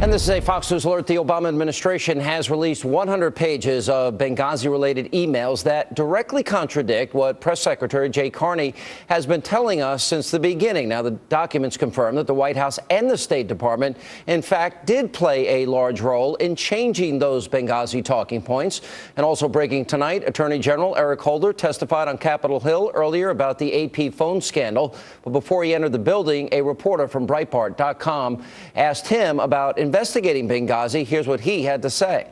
And this is a Fox News alert. The Obama administration has released 100 pages of Benghazi-related emails that directly contradict what Press Secretary Jay Carney has been telling us since the beginning. Now, the documents confirm that the White House and the State Department, in fact, did play a large role in changing those Benghazi talking points. And also breaking tonight, Attorney General Eric Holder testified on Capitol Hill earlier about the AP phone scandal. But before he entered the building, a reporter from Breitbart.com asked him about investigating Benghazi. Here's what he had to say.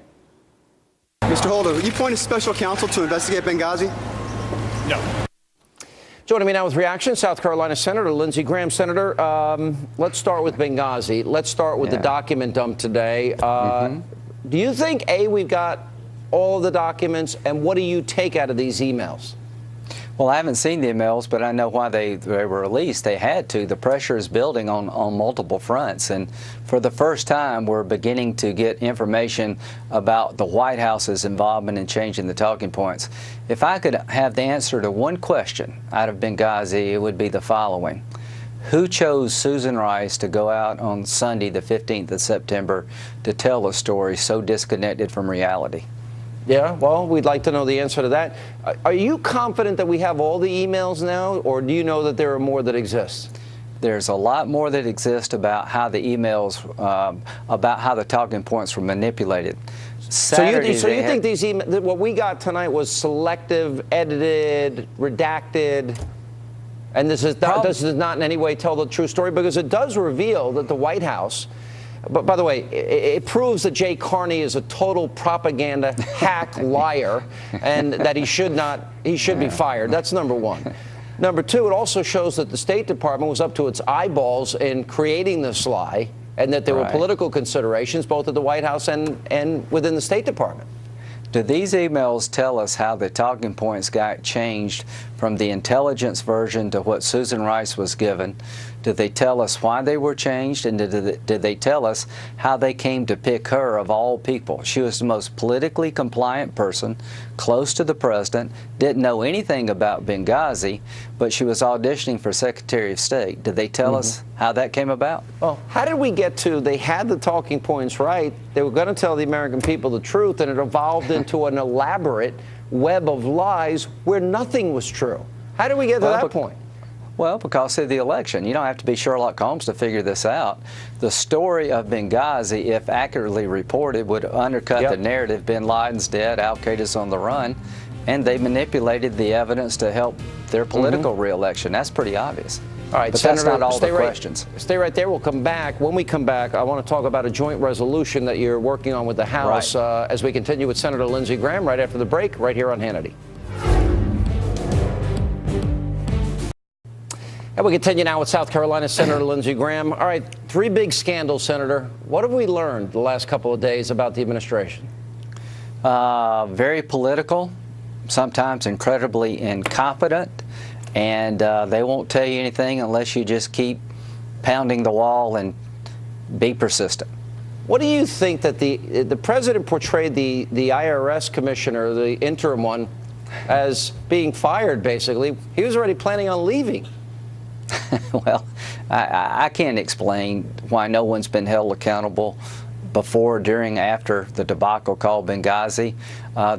Mr. Holder, will you appoint a special counsel to investigate Benghazi? No. Joining me now with reaction, South Carolina Senator Lindsey Graham. Senator, let's start with Benghazi. Let's start with the document dump today. Do you think, A, we've got all of the documents, and what do you take out of these emails? Well, I haven't seen the emails, but I know why they were released. They had to. The pressure is building on multiple fronts. And for the first time, we're beginning to get information about the White House's involvement in changing the talking points. If I could have the answer to one question out of Benghazi, it would be the following. Who chose Susan Rice to go out on Sunday, the 15th of September, to tell a story so disconnected from reality? Yeah, well, we'd like to know the answer to that. Are you confident that we have all the emails now, or do you know that there are more that exist? There's a lot more that exists about how the emails, about how the talking points were manipulated. So you think these emails, what we got tonight was selective, edited, redacted, and this does not in any way tell the true story, because it does reveal that the White House, but by the way, it proves that Jay Carney is a total propaganda hack liar, and that he should be fired. That's number one. Number two, it also shows that the State Department was up to its eyeballs in creating this lie, and that there were political considerations both at the White House and within the State Department. Do these emails tell us how the talking points got changed from the intelligence version to what Susan Rice was given? Did they tell us why they were changed? And did they tell us how they came to pick her of all people? She was the most politically compliant person, close to the president, didn't know anything about Benghazi, but she was auditioning for Secretary of State. Did they tell us how that came about? Well, how did we get to, they had the talking points right, they were going to tell the American people the truth, and it evolved into an elaborate web of lies where nothing was true? How did we get to that point? Well, because of the election. You don't have to be Sherlock Holmes to figure this out. The story of Benghazi, if accurately reported, would undercut the narrative. Bin Laden's dead, Al-Qaeda's on the run, and they manipulated the evidence to help their political reelection. That's pretty obvious. All right, but Senator, that's not all the questions. Stay right there. We'll come back. When we come back, I want to talk about a joint resolution that you're working on with the House as we continue with Senator Lindsey Graham right after the break, right here on Hannity. And we continue now with South Carolina Senator Lindsey Graham. All right, three big scandals, Senator. What have we learned the last couple of days about the administration? Very political, sometimes incredibly incompetent, and they won't tell you anything unless you just keep pounding the wall and be persistent. What do you think that the president portrayed the IRS commissioner, the interim one, as being fired, basically? He was already planning on leaving. Well, I can't explain why no one's been held accountable before, during, after the debacle called Benghazi.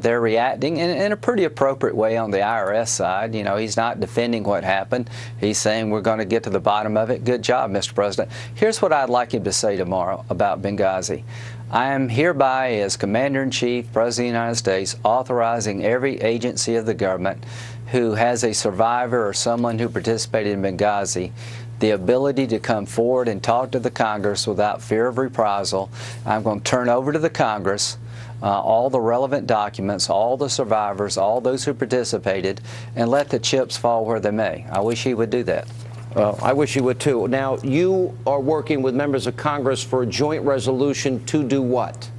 They're reacting in a pretty appropriate way on the IRS side. You know, he's not defending what happened. He's saying we're going to get to the bottom of it. Good job, Mr. President. Here's what I'd like him to say tomorrow about Benghazi. I am hereby, as Commander-in-Chief, President of the United States, authorizing every agency of the government who has a survivor or someone who participated in Benghazi the ability to come forward and talk to the Congress without fear of reprisal. I'm going to turn over to the Congress all the relevant documents, all the survivors, all those who participated, and let the chips fall where they may. I wish he would do that. Well, I wish he would, too. Now, you are working with members of Congress for a joint resolution to do what?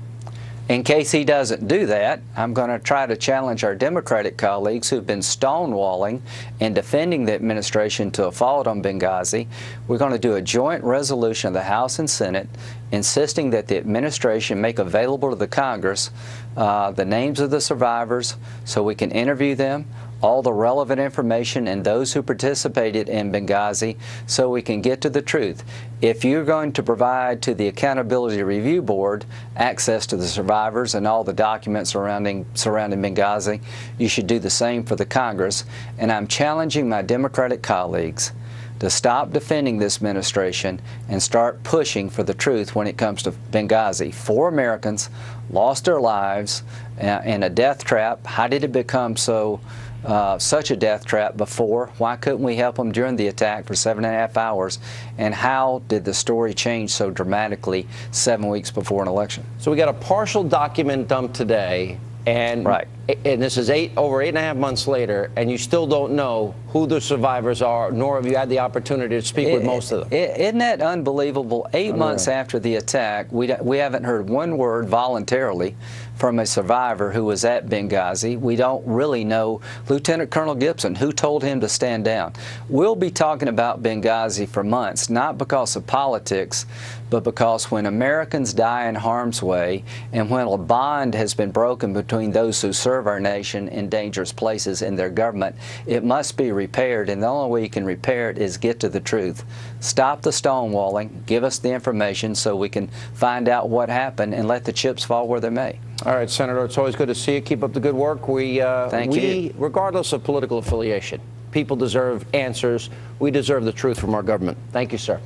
In case he doesn't do that, I'm going to try to challenge our Democratic colleagues who've been stonewalling and defending the administration to a fault on Benghazi. We're going to do a joint resolution of the House and Senate insisting that the administration make available to the Congress the names of the survivors so we can interview them, all the relevant information and those who participated in Benghazi so we can get to the truth. If you're going to provide to the Accountability Review Board access to the survivors and all the documents surrounding Benghazi, you should do the same for the Congress. And I'm challenging my Democratic colleagues to stop defending this administration and start pushing for the truth when it comes to Benghazi. 4 Americans lost their lives in a death trap. How did it become such a death trap before? Why couldn't we help them during the attack for 7.5 hours? And how did the story change so dramatically 7 weeks before an election? So we got a partial document dump today, and right. And this is over 8.5 months later, and you still don't know who the survivors are, nor have you had the opportunity to speak with most of them. Isn't that unbelievable? 8 months after the attack, we haven't heard one word voluntarily from a survivor who was at Benghazi. We don't really know Lieutenant Colonel Gibson, who told him to stand down. We'll be talking about Benghazi for months, not because of politics, but because when Americans die in harm's way and when a bond has been broken between those who serve our nation in dangerous places in their government, it must be repaired, and the only way you can repair it is get to the truth. Stop the stonewalling, give us the information so we can find out what happened and let the chips fall where they may. All right, Senator, it's always good to see you. Keep up the good work. Thank you. Regardless of political affiliation, people deserve answers. We deserve the truth from our government. Thank you, sir.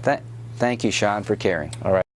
Thank you, Sean, for caring. All right.